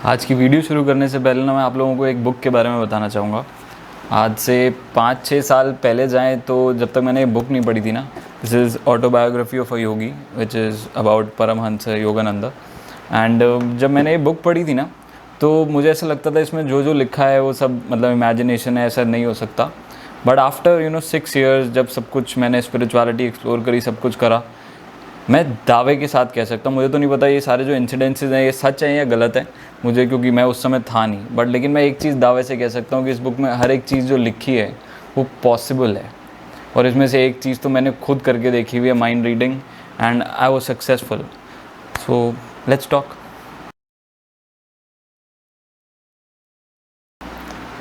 आज की वीडियो शुरू करने से पहले ना मैं आप लोगों को एक बुक के बारे में बताना चाहूँगा। आज से 5-6 साल पहले जाएँ तो जब तक मैंने ये बुक नहीं पढ़ी थी ना, this is autobiography of a yogi which is about Paramahansa Yogananda. And जब मैंने ये बुक पढ़ी थी ना तो मुझे ऐसा लगता था इसमें जो जो लिखा है वो सब मतलब इमेजिनेशन है, ऐसा नहीं हो सकता। बट आफ्टर 6 ईयर्स जब सब कुछ मैंने स्पिरिचुअलिटी एक्सप्लोर करी, सब कुछ करा, मैं दावे के साथ कह सकता हूँ, मुझे तो नहीं पता ये सारे जो इंसिडेंसेस हैं ये सच हैं या गलत है मुझे, क्योंकि मैं उस समय था नहीं। बट लेकिन मैं एक चीज़ दावे से कह सकता हूँ कि इस बुक में हर एक चीज़ जो लिखी है वो पॉसिबल है। और इसमें से एक चीज़ तो मैंने खुद करके देखी हुई है, mind reading, and I was successful. So let's talk.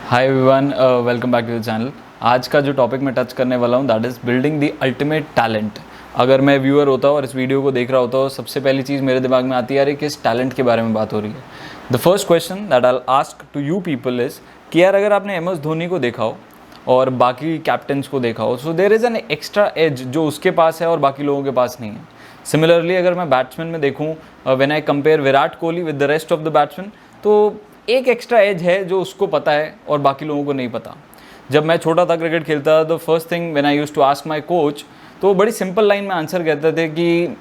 Hi everyone, welcome back to the channel. आज का जो टॉपिक मैं टच करने वाला हूँ that is building the ultimate talent. अगर मैं व्यूअर होता और इस वीडियो को देख रहा होता तो सबसे पहली चीज़ मेरे दिमाग में आती है यार किस टैलेंट के बारे में बात हो रही है। The first question that I ask to you people is कि यार अगर आपने MS धोनी को देखा हो और बाकी कैप्टन्स को देखा हो, so there is an extra edge जो उसके पास है और बाकी लोगों के पास नहीं है। सिमिलरली अगर मैं बैट्समैन में देखूँ, when I compare Virat Kohli with the rest of the batsman, तो एक एक्स्ट्रा एज है जो उसको पता है और बाकी लोगों को नहीं पता। जब मैं छोटा था, क्रिकेट खेलता था, तो first thing when I used to ask my coach, तो बड़ी सिंपल लाइन में आंसर कहते थे कि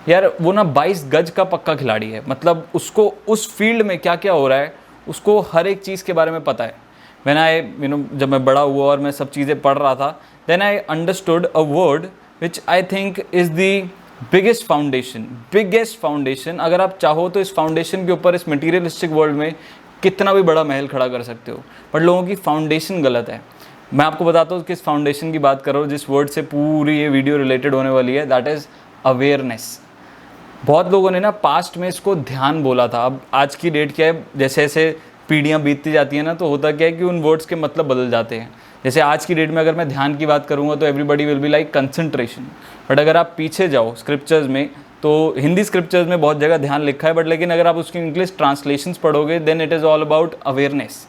यार वो ना 22 गज का पक्का खिलाड़ी है, मतलब उसको उस फील्ड में क्या क्या हो रहा है उसको हर एक चीज़ के बारे में पता है। व्हेन आई जब मैं बड़ा हुआ और मैं सब चीज़ें पढ़ रहा था, then I understood a word which I think is the biggest foundation. अगर आप चाहो तो इस फाउंडेशन के ऊपर, इस मटीरियलिस्टिक वर्ल्ड में कितना भी बड़ा महल खड़ा कर सकते हो, बट लोगों की फाउंडेशन गलत है। मैं आपको बताता हूँ किस फाउंडेशन की बात कर रहा हूँ, जिस वर्ड से पूरी ये वीडियो रिलेटेड होने वाली है, दैट इज़ अवेयरनेस। बहुत लोगों ने ना पास्ट में इसको ध्यान बोला था। अब आज की डेट क्या है, जैसे जैसे पीढ़ियाँ बीतती जाती हैं ना, तो होता क्या है कि उन वर्ड्स के मतलब बदल जाते हैं। जैसे आज की डेट में अगर मैं ध्यान की बात करूँगा तो everybody will be like concentration. But अगर आप पीछे जाओ स्क्रिप्चर्स में, तो हिंदी स्क्रिप्चर्स में बहुत जगह ध्यान लिखा है, बट लेकिन अगर आप उसकी इंग्लिश ट्रांसलेशंस पढ़ोगे then it is all about awareness.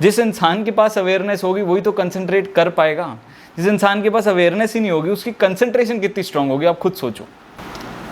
जिस इंसान के पास अवेयरनेस होगी वही तो कंसंट्रेट कर पाएगा। जिस इंसान के पास अवेयरनेस ही नहीं होगी उसकी कंसंट्रेशन कितनी स्ट्रांग होगी, आप खुद सोचो।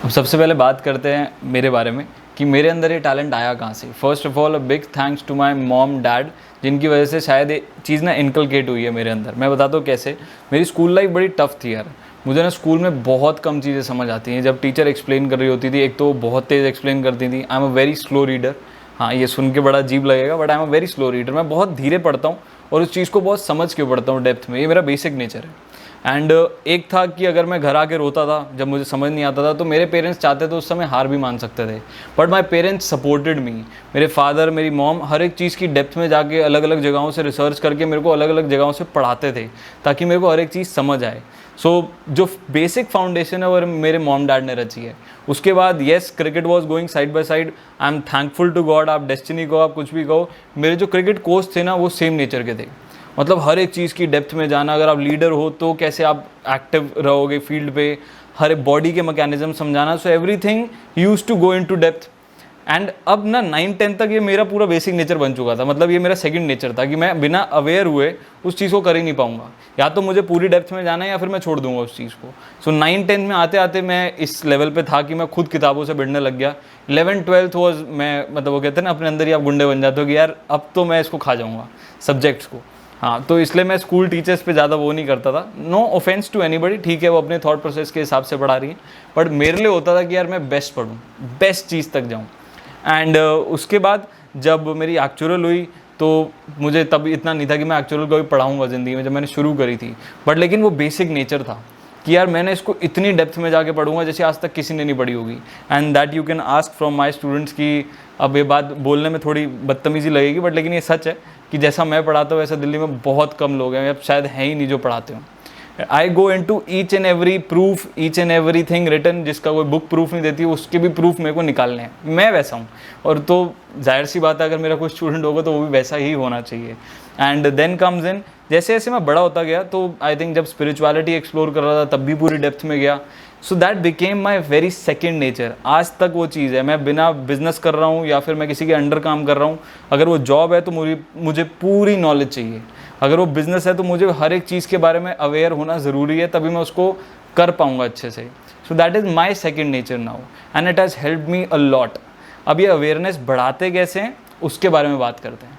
अब सबसे पहले बात करते हैं मेरे बारे में कि मेरे अंदर ये टैलेंट आया कहाँ से। First of all a big thanks to my mom dad, जिनकी वजह से शायद ये चीज़ ना इनकलकेट हुई है मेरे अंदर। मैं बताता हूँ कैसे। मेरी स्कूल लाइफ बड़ी टफ थी यार। मुझे ना स्कूल में बहुत कम चीज़ें समझ आती हैं। जब टीचर एक्सप्लेन कर रही होती थी, एक तो बहुत तेज़ एक्सप्लेन करती थी। I am a very slow reader. हाँ, ये सुन के बड़ा अजीब लगेगा, but I am a very slow reader. मैं बहुत धीरे पढ़ता हूँ और उस चीज़ को बहुत समझ के पढ़ता हूँ डेप्थ में। ये मेरा बेसिक नेचर है। एंड एक था कि अगर मैं घर आके रोता था जब मुझे समझ नहीं आता था, तो मेरे पेरेंट्स चाहते थे उस समय हार भी मान सकते थे, but my parents supported me. मेरे फादर, मेरी मॉम हर एक चीज़ की डेप्थ में जाके अलग अलग जगहों से रिसर्च करके मेरे को अलग अलग जगहों से पढ़ाते थे ताकि मेरे को हर एक चीज़ समझ आए। सो जो बेसिक फाउंडेशन है वो मेरे मॉम डैड ने रची है। उसके बाद yes, cricket was going side by side. I am thankful to god, आप डेस्टिनी कहो, आप कुछ भी कहो। मेरे जो क्रिकेट कोच थे ना वो सेम नेचर के थे। मतलब हर एक चीज़ की डेप्थ में जाना। अगर आप लीडर हो तो कैसे आप एक्टिव रहोगे फील्ड पे, हर एक बॉडी के मैकेनिज्म समझाना। So everything use to go into depth. And अब ना 9-10 तक ये मेरा पूरा बेसिक नेचर बन चुका था। मतलब ये मेरा सेकंड नेचर था कि मैं बिना अवेयर हुए उस चीज़ को कर ही नहीं पाऊंगा। या तो मुझे पूरी डेप्थ में जाना है या फिर मैं छोड़ दूंगा उस चीज़ को। सो 9-10 में आते आते मैं इस लेवल पे था कि मैं खुद किताबों से भिड़ने लग गया। 11-12 वॉज, मैं मतलब वो कहते हैं ना अपने अंदर ही आप गुंडे बन जाते हो कि यार अब तो मैं इसको खा जाऊँगा सब्जेक्ट्स को। हाँ, तो इसलिए मैं स्कूल टीचर्स पे ज़्यादा वो नहीं करता था। नो ऑफेंस टू एनीबडी, ठीक है वो अपने थॉट प्रोसेस के हिसाब से पढ़ा रही है, बट मेरे लिए होता था कि यार मैं बेस्ट पढ़ूँ, बेस्ट चीज़ तक जाऊँ। एंड उसके बाद जब मेरी एक्चुअल हुई तो मुझे तब इतना नहीं था कि मैं एक्चुअल को भी पढ़ाऊँगा ज़िंदगी में, जब मैंने शुरू करी थी। बट लेकिन वो बेसिक नेचर था कि यार मैंने इसको इतनी डेप्थ में जाके पढ़ूंगा जैसे आज तक किसी ने नहीं पढ़ी होगी। And that you can ask from my students की, अब ये बात बोलने में थोड़ी बदतमीज़ी लगेगी, बट लेकिन ये सच है कि जैसा मैं पढ़ाता हूँ वैसा दिल्ली में बहुत कम लोग हैं, शायद हैं ही नहीं जो पढ़ाते हों। I go into each and every proof, each and every thing written. जिसका कोई बुक प्रूफ नहीं देती उसके भी प्रूफ मेरे को निकालने हैं। मैं वैसा हूँ, और तो जाहिर सी बात है अगर मेरा कोई स्टूडेंट होगा तो वो भी वैसा ही होना चाहिए। एंड देन कम्स इन, जैसे जैसे मैं बड़ा होता गया तो आई थिंक जब स्पिरिचुअलिटी एक्सप्लोर कर रहा था तब भी पूरी डेप्थ में गया। So that became my very second nature. आज तक वो चीज़ है। मैं बिना बिजनेस कर रहा हूँ या फिर मैं किसी के अंडर काम कर रहा हूँ, अगर वो जॉब है तो मुझे पूरी नॉलेज चाहिए। अगर वो बिज़नेस है तो मुझे हर एक चीज़ के बारे में अवेयर होना ज़रूरी है, तभी मैं उसको कर पाऊँगा अच्छे से। So that is my second nature now and it has helped me a lot. अब ये अवेयरनेस बढ़ाते कैसे हैं, उसके बारे में बात करते हैं।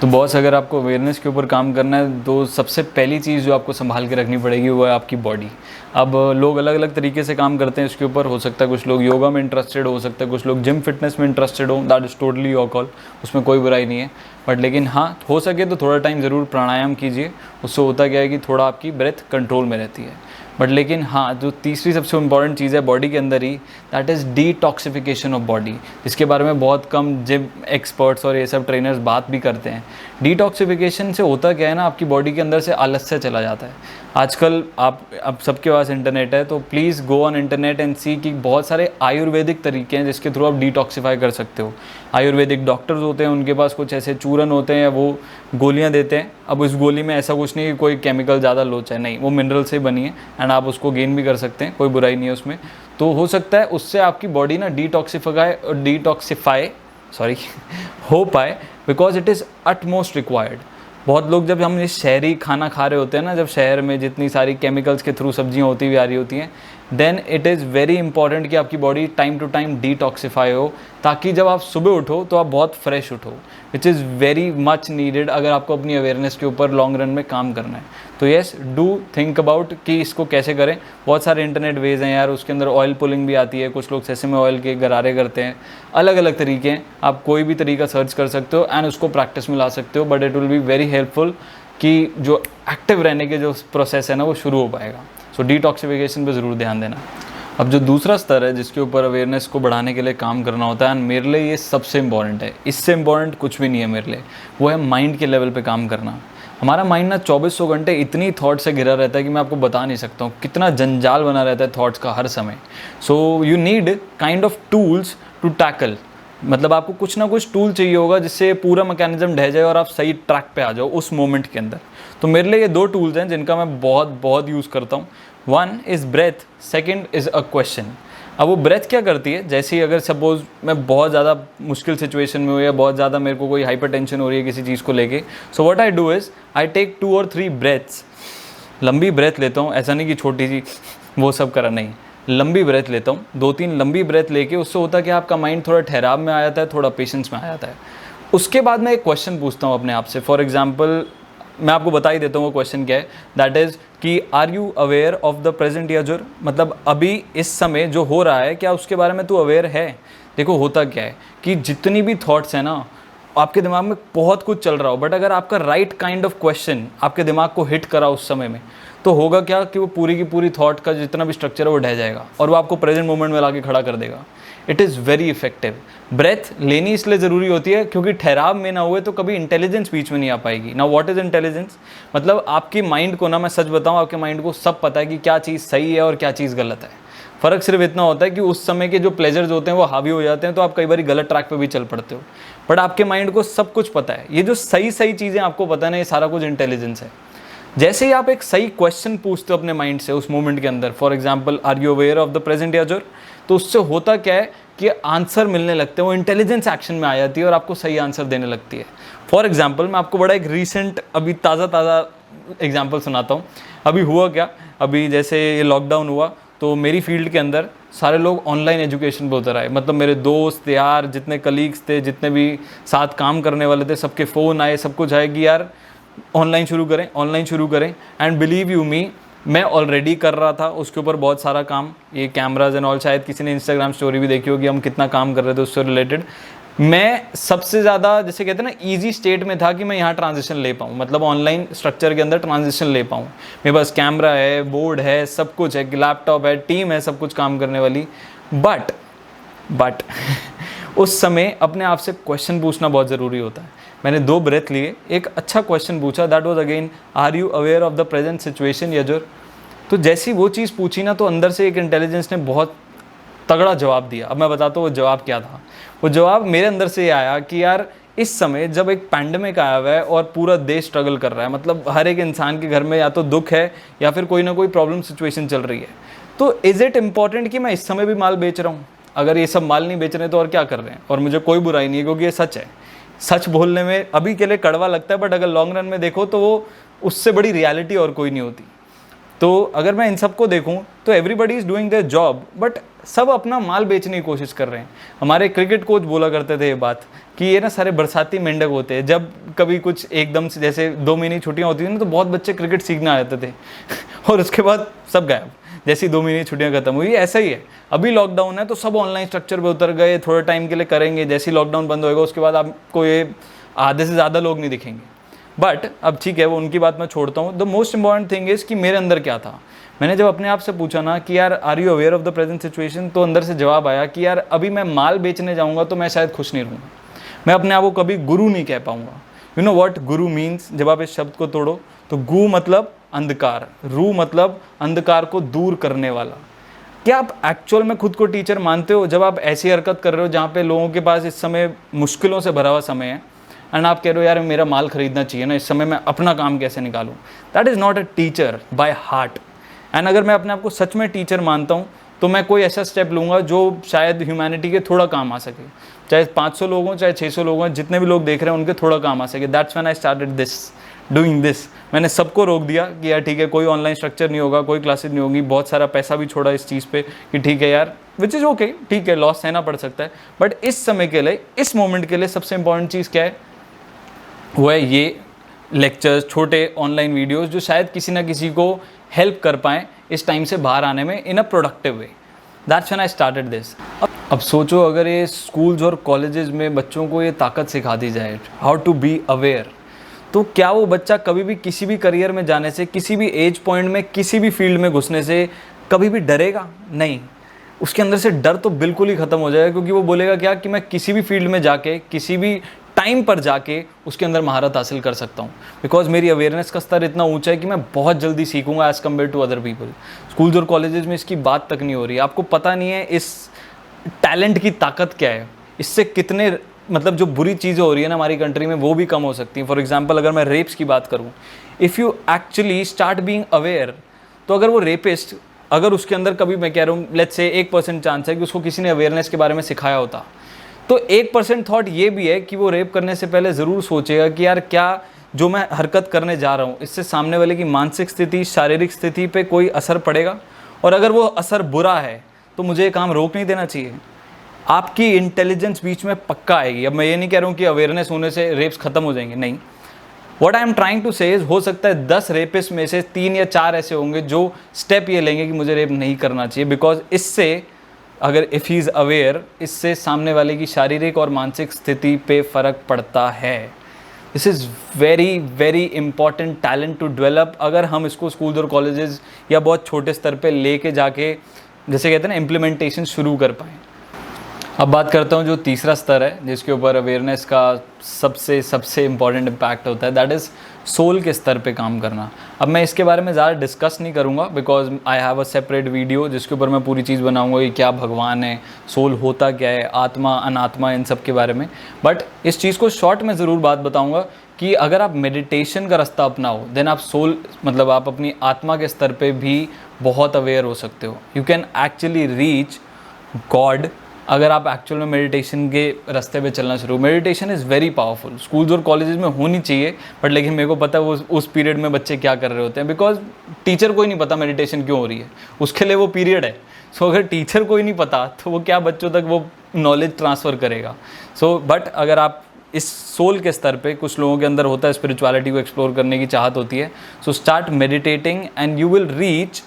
तो बॉस, अगर आपको अवेयरनेस के ऊपर काम करना है तो सबसे पहली चीज़ जो आपको संभाल के रखनी पड़ेगी वो है आपकी बॉडी। अब लोग अलग अलग तरीके से काम करते हैं इसके ऊपर। हो सकता है कुछ लोग योगा में इंटरेस्टेड हो सकता है, कुछ लोग जिम फिटनेस में इंटरेस्टेड हो, that is totally your call, उसमें कोई बुराई नहीं है। बट लेकिन हाँ, हो सके तो थोड़ा टाइम ज़रूर प्राणायाम कीजिए। उससे होता क्या है कि थोड़ा आपकी ब्रेथ कंट्रोल में रहती है। बट लेकिन हाँ, जो तीसरी सबसे इंपॉर्टेंट चीज़ है बॉडी के अंदर ही, that is detoxification of body, जिसके बारे में बहुत कम जिम एक्सपर्ट्स और ये सब ट्रेनर्स बात भी करते हैं। डिटॉक्सिफिकेशन से होता क्या है ना, आपकी बॉडी के अंदर से आलस्य चला जाता है। आजकल अब सबके पास इंटरनेट है, तो please go on internet and see कि बहुत सारे आयुर्वेदिक तरीके हैं जिसके थ्रू आप डिटॉक्सिफाई कर सकते हो। आयुर्वेदिक डॉक्टर्स होते हैं, उनके पास कुछ ऐसे चूरन होते हैं, वो गोलियां देते हैं। अब उस गोली में ऐसा कुछ नहीं कि कोई केमिकल ज़्यादा लोचा है, नहीं, वो मिनरल से बनी है एंड आप उसको गेन भी कर सकते हैं, कोई बुराई नहीं है उसमें। तो हो सकता है उससे आपकी बॉडी ना डिटॉक्सिफाई हो पाए, because it is utmost required. बहुत लोग जब हम ये शहरी खाना खा रहे होते हैं ना, जब शहर में जितनी सारी केमिकल्स के थ्रू सब्जियां होती हुई आ रही होती हैं, then it is very important कि आपकी body time to time detoxify हो, ताकि जब आप सुबह उठो तो आप बहुत फ्रेश उठो, which is very much needed अगर आपको अपनी अवेयरनेस के ऊपर लॉन्ग रन में काम करना है। तो येस, डू थिंक अबाउट कि इसको कैसे करें। बहुत सारे इंटरनेट वेज हैं यार, उसके अंदर ऑयल पुलिंग भी आती है, कुछ लोग सेसमे ऑयल के गरारे करते हैं, अलग अलग तरीके हैं। आप कोई भी तरीका सर्च कर सकते हो एंड उसको प्रैक्टिस में ला सकते हो, but it will be very helpful कि जो एक्टिव रहने के जो प्रोसेस है ना वो शुरू हो पाएगा। सो डिटॉक्सिफिकेशन पे ज़रूर ध्यान देना। अब जो दूसरा स्तर है जिसके ऊपर अवेयरनेस को बढ़ाने के लिए काम करना होता है, एंड मेरे लिए ये सबसे इंपॉर्टेंट है, इससे इंपॉर्टेंट कुछ भी नहीं है मेरे लिए, वो है माइंड के लेवल पे काम करना। हमारा माइंड ना 2400 घंटे इतनी थॉट से घिरा रहता है कि मैं आपको बता नहीं सकता हूँ, कितना जंजाल बना रहता है थॉट्स का हर समय। So you need kind of tools to tackle, मतलब आपको कुछ ना कुछ टूल चाहिए होगा जिससे पूरा मैकेनिज्म ढह जाए और आप सही ट्रैक पे आ जाओ उस मोमेंट के अंदर। तो मेरे लिए ये दो टूल्स हैं जिनका मैं बहुत यूज़ करता हूँ। One is breath, second is a question. अब वो ब्रेथ क्या करती है, जैसे ही अगर सपोज मैं बहुत ज़्यादा मुश्किल सिचुएशन में हूँ या बहुत ज़्यादा मेरे को कोई हाइपर टेंशन हो रही है किसी चीज़ को लेके, so what I do is I take 2 or 3 breaths. लंबी ब्रेथ लेता हूँ, ऐसा नहीं कि छोटी सी वो सब करा, नहीं, लंबी ब्रेथ लेता हूँ। 2-3 लंबी ब्रेथ लेके उससे होता है कि आपका माइंड थोड़ा ठहराव में आ जाता है, थोड़ा पेशेंस में आ जाता है। उसके बाद मैं एक क्वेश्चन पूछता हूँ अपने आप से। फॉर एग्जाम्पल मैं आपको बता ही देता हूँ वो क्वेश्चन क्या है, दैट इज़ कि are you aware of the present याजुर, मतलब अभी इस समय जो हो रहा है क्या उसके बारे में तू अवेयर है। देखो होता क्या है कि जितनी भी थॉट्स हैं ना, आपके दिमाग में बहुत कुछ चल रहा हो, बट अगर आपका राइट काइंड ऑफ क्वेश्चन आपके दिमाग को हिट करा उस समय में, तो होगा क्या कि वो पूरी की पूरी थॉट का जितना भी स्ट्रक्चर है वो ढह जाएगा और वो आपको प्रेजेंट मोमेंट में लाके खड़ा कर देगा। It is very effective. Breath लेनी इसलिए ज़रूरी होती है क्योंकि ठहराव में ना हुए तो कभी इंटेलिजेंस बीच में नहीं आ पाएगी। नाउ व्हाट इज़ इंटेलिजेंस, मतलब आपकी माइंड को ना, मैं सच बताऊँ, आपके माइंड को सब पता है कि क्या चीज़ सही है और क्या चीज़ गलत है। फ़र्क सिर्फ इतना होता है कि उस समय के जो प्लेजर्स होते हैं वो हावी हो जाते हैं, तो आप कई बार गलत ट्रैक पे भी चल पड़ते हो, बट आपके माइंड को सब कुछ पता है। ये जो सही सही चीज़ें आपको पता है ना, ये सारा कुछ इंटेलिजेंस है। जैसे ही आप एक सही क्वेश्चन पूछते हो अपने माइंड से उस मोमेंट के अंदर, for example are you aware of the present याजुर, तो उससे होता क्या है कि आंसर मिलने लगते हैं, वो इंटेलिजेंस एक्शन में आ जाती है और आपको सही आंसर देने लगती है। फॉर एग्जाम्पल मैं आपको बड़ा एक रीसेंट अभी ताज़ा एग्जाम्पल सुनाता हूँ। अभी हुआ क्या, अभी जैसे ये लॉकडाउन हुआ तो मेरी फील्ड के अंदर सारे लोग ऑनलाइन एजुकेशन पे उतर आए। मतलब मेरे दोस्त यार, जितने कलीग्स थे, जितने भी साथ काम करने वाले थे, सबके फ़ोन आए, सब कुछ आए कि यार ऑनलाइन शुरू करें। एंड बिलीव यू मी, मैं ऑलरेडी कर रहा था उसके ऊपर बहुत सारा काम, ये कैमराज एंड ऑल, शायद किसी ने इंस्टाग्राम स्टोरी भी देखी होगी हम कितना काम कर रहे थे उससे रिलेटेड। मैं सबसे ज़्यादा, जैसे कहते हैं ना, ईजी स्टेट में था कि मैं यहाँ ट्रांजिशन ले पाऊँ, मतलब ऑनलाइन स्ट्रक्चर के अंदर ट्रांजिशन ले पाऊँ। मेरे पास कैमरा है, बोर्ड है, सब कुछ है, लैपटॉप है, टीम है, सब कुछ काम करने वाली। बट उस समय अपने आप से क्वेश्चन पूछना बहुत ज़रूरी होता है। मैंने 2 ब्रेथ लिए, एक अच्छा क्वेश्चन पूछा, that was again are you aware of the present situation याजुर। तो जैसी वो चीज़ पूछी ना, तो अंदर से एक इंटेलिजेंस ने बहुत तगड़ा जवाब दिया। अब मैं बताता हूँ वो जवाब क्या था। वो जवाब मेरे अंदर से ये आया कि यार इस समय जब एक पैंडमिक आया हुआ है और पूरा देश स्ट्रगल कर रहा है, मतलब हर एक इंसान के घर में या तो दुख है या फिर कोई ना कोई प्रॉब्लम सिचुएशन चल रही है, तो इज़ इट इम्पॉर्टेंट कि मैं इस समय भी माल बेच रहा हूँ? अगर ये सब माल नहीं बेच रहे तो और क्या कर रहे हैं? और मुझे कोई बुराई नहीं है क्योंकि ये सच है। सच बोलने में अभी के लिए कड़वा लगता है, बट अगर लॉन्ग रन में देखो तो वो उससे बड़ी रियलिटी और कोई नहीं होती। तो अगर मैं इन सबको देखूं तो everybody is doing their job, but सब अपना माल बेचने की कोशिश कर रहे हैं। हमारे क्रिकेट कोच बोला करते थे ये बात कि ये ना सारे बरसाती मेंढक होते हैं। जब कभी कुछ एकदम से जैसे 2 महीने की छुट्टियां होती थी ना, तो बहुत बच्चे क्रिकेट सीखने आ जाते थे और उसके बाद सब गायब, जैसी 2 महीने की छुट्टियां खत्म हुई। ऐसा ही है, अभी लॉकडाउन है तो सब ऑनलाइन स्ट्रक्चर पे उतर गए, थोड़े टाइम के लिए करेंगे, जैसे लॉकडाउन बंद होएगा उसके बाद आपको ये आधे से ज़्यादा लोग नहीं दिखेंगे। बट अब ठीक है, वो उनकी बात मैं छोड़ता हूँ। The most important thing is कि मेरे अंदर क्या था। मैंने जब अपने आप से पूछा ना कि यार are you aware of the present situation, तो अंदर से जवाब आया कि यार अभी मैं माल बेचने जाऊँगा तो मैं शायद खुश नहीं रहूँगा। मैं अपने आप को कभी गुरु नहीं कह पाऊँगा। You know what Guru means, जब आप इस शब्द को तोड़ो तो गु मतलब अंधकार, रू मतलब अंधकार को दूर करने वाला। क्या आप एक्चुअल में खुद को टीचर मानते हो जब आप ऐसी हरकत कर रहे हो जहाँ पे लोगों के पास इस समय मुश्किलों से भरा हुआ समय है, एंड आप कह रहे हो यार मेरा माल खरीदना चाहिए ना, इस समय मैं अपना काम कैसे निकालूं? That is not a teacher by heart. And अगर मैं अपने आप को सच में टीचर मानता हूँ तो मैं कोई ऐसा स्टेप लूँगा जो शायद ह्यूमैनिटी के थोड़ा काम आ सके, चाहे 500 लोग हों चाहे 600 लोग हों, जितने भी लोग देख रहे हैं उनके थोड़ा काम आ सके। That's when I started this doing this. मैंने सबको रोक दिया कि यार ठीक है, कोई ऑनलाइन स्ट्रक्चर नहीं होगा, कोई क्लासेज नहीं होगी, बहुत सारा पैसा भी छोड़ा इस चीज़ पे कि ठीक है यार, विच इज़ ओके, ठीक है लॉस सहना पड़ सकता है, बट इस समय के लिए, इस मोमेंट के लिए सबसे इंपॉर्टेंट चीज़ क्या है, वो है ये लेक्चर्स, छोटे ऑनलाइन वीडियोस जो शायद किसी ना किसी को हेल्प कर पाएँ इस टाइम से बाहर आने में in a productive way. That's when I started this. अब सोचो अगर ये स्कूल्स और कॉलेजेस में बच्चों को ये ताकत सिखा दी जाए, हाउ टू बी अवेयर, तो क्या वो बच्चा कभी भी किसी भी करियर में जाने से, किसी भी एज पॉइंट में, किसी भी फील्ड में घुसने से कभी भी डरेगा? नहीं, उसके अंदर से डर तो बिल्कुल ही ख़त्म हो जाएगा, क्योंकि वो बोलेगा क्या कि मैं किसी भी फील्ड में जाके, किसी भी टाइम पर जाके उसके अंदर महारत हासिल कर सकता हूँ, बिकॉज मेरी अवेयरनेस का स्तर इतना ऊंचा है कि मैं बहुत जल्दी सीखूंगा as compare to other people. Schools और कॉलेजेस में इसकी बात तक नहीं हो रही है। आपको पता नहीं है इस टैलेंट की ताकत क्या है, इससे कितने मतलब जो बुरी चीज़ें हो रही है ना हमारी कंट्री में वो भी कम हो सकती हैं। फॉर एग्जांपल अगर मैं रेप्स की बात करूँ, if you actually start being aware, तो अगर वो रेपिस्ट, अगर उसके अंदर कभी, मैं कह रहा हूँ लेट्स से 1% चांस है कि उसको किसी ने अवेयरनेस के बारे में सिखाया होता, तो 1% थॉट ये भी है कि वो रेप करने से पहले ज़रूर सोचेगा कि यार क्या जो मैं हरकत करने जा रहा हूँ इससे सामने वाले की मानसिक स्थिति, शारीरिक स्थिति पे कोई असर पड़ेगा, और अगर वो असर बुरा है तो मुझे ये काम रोक नहीं देना चाहिए। आपकी इंटेलिजेंस बीच में पक्का आएगी। अब मैं ये नहीं कह रहा हूँ कि अवेयरनेस होने से रेप्स खत्म हो जाएंगे, नहीं। What I am trying to say is, हो सकता है 10 रेपिस्ट में से 3 या 4 ऐसे होंगे जो स्टेप ये लेंगे कि मुझे रेप नहीं करना चाहिए, बिकॉज इससे अगर इफ़ ही इज़ अवेयर, इससे सामने वाले की शारीरिक और मानसिक स्थिति पे फ़र्क पड़ता है। This is very very important talent to develop. अगर हम इसको स्कूल्स और कॉलेजेस या बहुत छोटे स्तर पे लेके जाके, जैसे कहते हैं ना, इम्प्लीमेंटेशन शुरू कर पाएँ। अब बात करता हूँ जो तीसरा स्तर है जिसके ऊपर अवेयरनेस का सबसे इम्पॉर्टेंट इम्पैक्ट होता है, दैट इज़ सोल के स्तर पे काम करना। अब मैं इसके बारे में ज़्यादा डिस्कस नहीं करूँगा, because I have a separate video जिसके ऊपर मैं पूरी चीज़ बनाऊँगा कि क्या भगवान है, सोल होता क्या है, आत्मा अनात्मा, इन सब के बारे में। बट इस चीज़ को शॉर्ट में ज़रूर बात बताऊँगा कि अगर आप मेडिटेशन का रास्ता अपनाओ, देन आप सोल मतलब आप अपनी आत्मा के स्तर पे भी बहुत अवेयर हो सकते हो। You can actually reach God अगर आप एक्चुअल में मेडिटेशन के रास्ते पे चलना शुरू। Meditation is very powerful, schools और कॉलेजेस में होनी चाहिए, बट लेकिन मेरे को पता है वो उस पीरियड में बच्चे क्या कर रहे होते हैं, बिकॉज टीचर को ही नहीं पता मेडिटेशन क्यों हो रही है, उसके लिए वो पीरियड है। सो अगर टीचर को ही नहीं पता तो वो क्या बच्चों तक वो नॉलेज ट्रांसफ़र करेगा। सो बट अगर आप इस सोल के स्तर पे, कुछ लोगों के अंदर होता है स्पिरिचुअलिटी को एक्सप्लोर करने की चाहत होती है, so start meditating and you will reach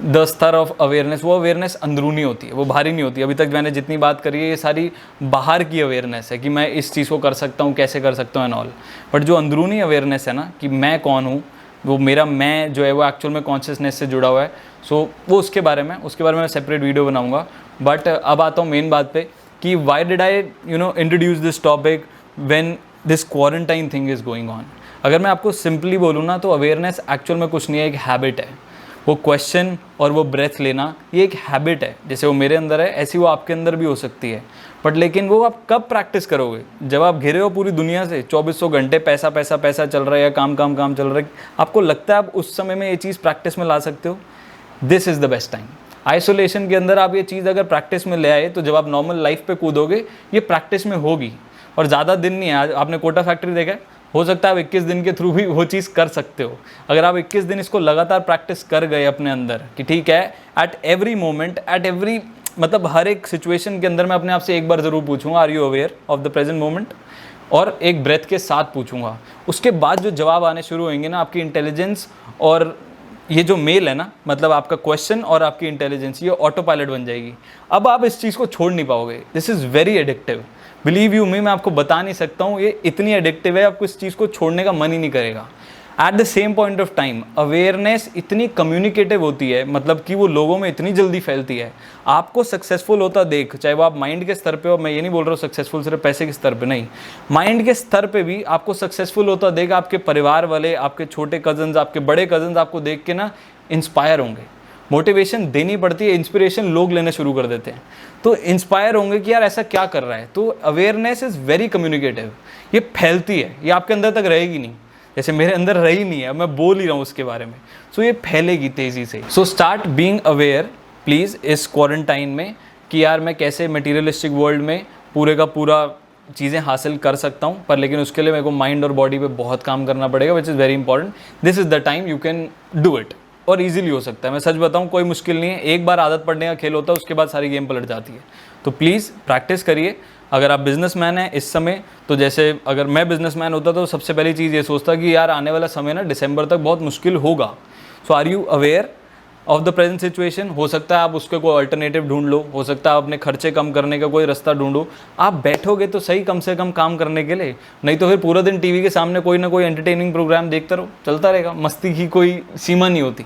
the स्तर ऑफ अवेयरनेस। वो अवेयरनेस अंदरूनी होती है, वो बाहरी नहीं होती। अभी तक मैंने जितनी बात करी है ये सारी बाहर की अवेयरनेस है कि मैं इस चीज़ को कर सकता हूँ, कैसे कर सकता हूँ एंड ऑल। बट जो अंदरूनी अवेयरनेस है ना कि मैं कौन हूँ, वो मेरा मैं जो है वो एक्चुअल में कॉन्शियसनेस से जुड़ा हुआ है, सो वो उसके बारे में मैं सेपरेट वीडियो बनाऊँगा। बट अब आता हूँ मेन बात पे कि why did I introduce this topic when this quarantine thing is going on. अगर मैं आपको सिंपली बोलूँ ना तो अवेयरनेस एक्चुअल में कुछ नहीं है, एक हैबिट है। वो क्वेश्चन और वो ब्रेथ लेना ये एक हैबिट है, जैसे वो मेरे अंदर है ऐसी वो आपके अंदर भी हो सकती है। बट लेकिन वो आप कब प्रैक्टिस करोगे? जब आप घिरे हो पूरी दुनिया से, 2400 घंटे पैसा पैसा पैसा चल रहा है या काम काम काम चल रहा है, आपको लगता है आप उस समय में ये चीज़ प्रैक्टिस में ला सकते हो? This is the best time. Isolation के अंदर आप ये चीज़ अगर प्रैक्टिस में ले आए तो जब आप नॉर्मल लाइफ पे कूदोगे ये प्रैक्टिस में होगी। और ज़्यादा दिन नहीं है। आज आपने कोटा फैक्ट्री देखा है, हो सकता है आप 21 दिन के थ्रू भी वो चीज़ कर सकते हो। अगर आप 21 दिन इसको लगातार प्रैक्टिस कर गए अपने अंदर कि ठीक है, at every moment, at every मतलब हर एक सिचुएशन के अंदर मैं अपने आप से एक बार ज़रूर पूछूंगा are you aware of the present moment, और एक ब्रेथ के साथ पूछूंगा। उसके बाद जो जवाब आने शुरू होंगे ना, आपकी इंटेलिजेंस और ये जो मेल है ना, मतलब आपका क्वेश्चन और आपकी इंटेलिजेंस, ये ऑटो पायलट बन जाएगी। अब आप इस चीज़ को छोड़ नहीं पाओगे। This is very addictive, believe you me, मैं आपको बता नहीं सकता हूँ, ये इतनी एडिक्टिव है, आपको इस चीज़ को छोड़ने का मन ही नहीं करेगा। At the same point of time awareness इतनी कम्युनिकेटिव होती है, मतलब कि वो लोगों में इतनी जल्दी फैलती है। आपको सक्सेसफुल होता देख, चाहे वो आप माइंड के स्तर पे हो, मैं ये नहीं बोल रहा हूँ सक्सेसफुल सिर्फ पैसे के स्तर पे नहीं, माइंड के स्तर पे भी आपको सक्सेसफुल होता देख आपके परिवार वाले, आपके छोटे कजन्स, आपके बड़े कजन्स आपको देख के ना इंस्पायर होंगे। मोटिवेशन देनी पड़ती है, इंस्पिरेशन लोग लेना शुरू कर देते हैं, तो इंस्पायर होंगे कि यार ऐसा क्या कर रहा है। तो अवेयरनेस इज़ वेरी कम्युनिकेटिव, ये फैलती है, ये आपके अंदर तक रहेगी नहीं, जैसे मेरे अंदर रही नहीं है, मैं बोल ही रहा हूँ उसके बारे में। सो ये फैलेगी तेज़ी से। So start being aware please इस क्वारंटाइन में कि यार मैं कैसे मटीरियलिस्टिक वर्ल्ड में पूरे का पूरा चीज़ें हासिल कर सकता हूँ, पर लेकिन उसके लिए मेरे को माइंड और बॉडी पे बहुत काम करना पड़ेगा, which is very important. This is the time you can do it, और ईजिली हो सकता है। मैं सच बताऊँ, कोई मुश्किल नहीं है, एक बार आदत पड़ने का खेल होता है, उसके बाद सारी गेम पलट जाती है। तो प्लीज़ प्रैक्टिस करिए। अगर आप बिजनेसमैन हैं इस समय, तो जैसे अगर मैं बिजनेसमैन होता तो सबसे पहली चीज़ ये सोचता कि यार आने वाला समय ना दिसंबर तक बहुत मुश्किल होगा। So are you aware of the present situation? हो सकता है आप उसके कोई अल्टरनेटिव ढूंढ लो, हो सकता है आप अपने खर्चे कम करने का कोई रास्ता ढूंढो। आप बैठोगे तो सही कम से कम काम करने के लिए, नहीं तो फिर पूरा दिन टीवी के सामने कोई ना कोई एंटरटेनिंग प्रोग्राम देखते रहो, चलता रहेगा। मस्ती की कोई सीमा नहीं होती।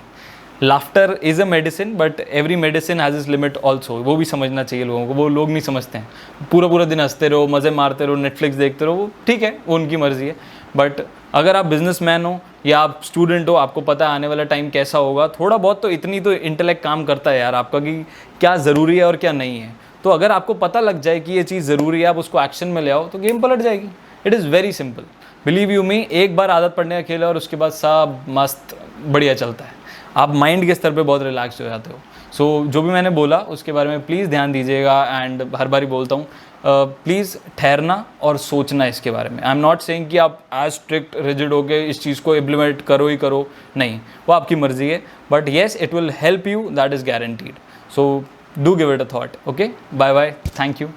Laughter is a medicine, but every medicine has is limit also. वो भी समझना चाहिए लोगों को, वो लोग नहीं समझते हैं। पूरा पूरा दिन हंसते रहो, मज़े मारते रहो, नेटफ्लिक्स देखते रहो, वो ठीक है, वो उनकी मर्ज़ी है। बट अगर आप बिजनेसमैन हो या आप स्टूडेंट हो, आपको पता है आने वाला टाइम कैसा होगा, थोड़ा बहुत तो इतनी तो इंटेलेक्ट काम करता है यार आपका कि क्या ज़रूरी है और क्या नहीं है। तो अगर आपको पता लग जाए कि ये चीज़ ज़रूरी है, आप उसको एक्शन में ले आओ, तो गेम पलट जाएगी। It is very simple, believe you me. एक बार आदत पड़ने का खेल है और उसके बाद सब मस्त बढ़िया चलता है। आप माइंड के स्तर पे बहुत रिलैक्स हो जाते हो। सो जो भी मैंने बोला उसके बारे में प्लीज़ ध्यान दीजिएगा। एंड हर बारी बोलता हूँ, प्लीज़ ठहरना और सोचना इसके बारे में। आई एम नॉट सेइंग कि आप एज स्ट्रिक्ट रिजिड हो के इस चीज़ को इम्प्लीमेंट करो ही करो, नहीं, वो आपकी मर्ज़ी है। But yes, it will help you, that is guaranteed. So do give it a thought. Okay, bye bye, thank you.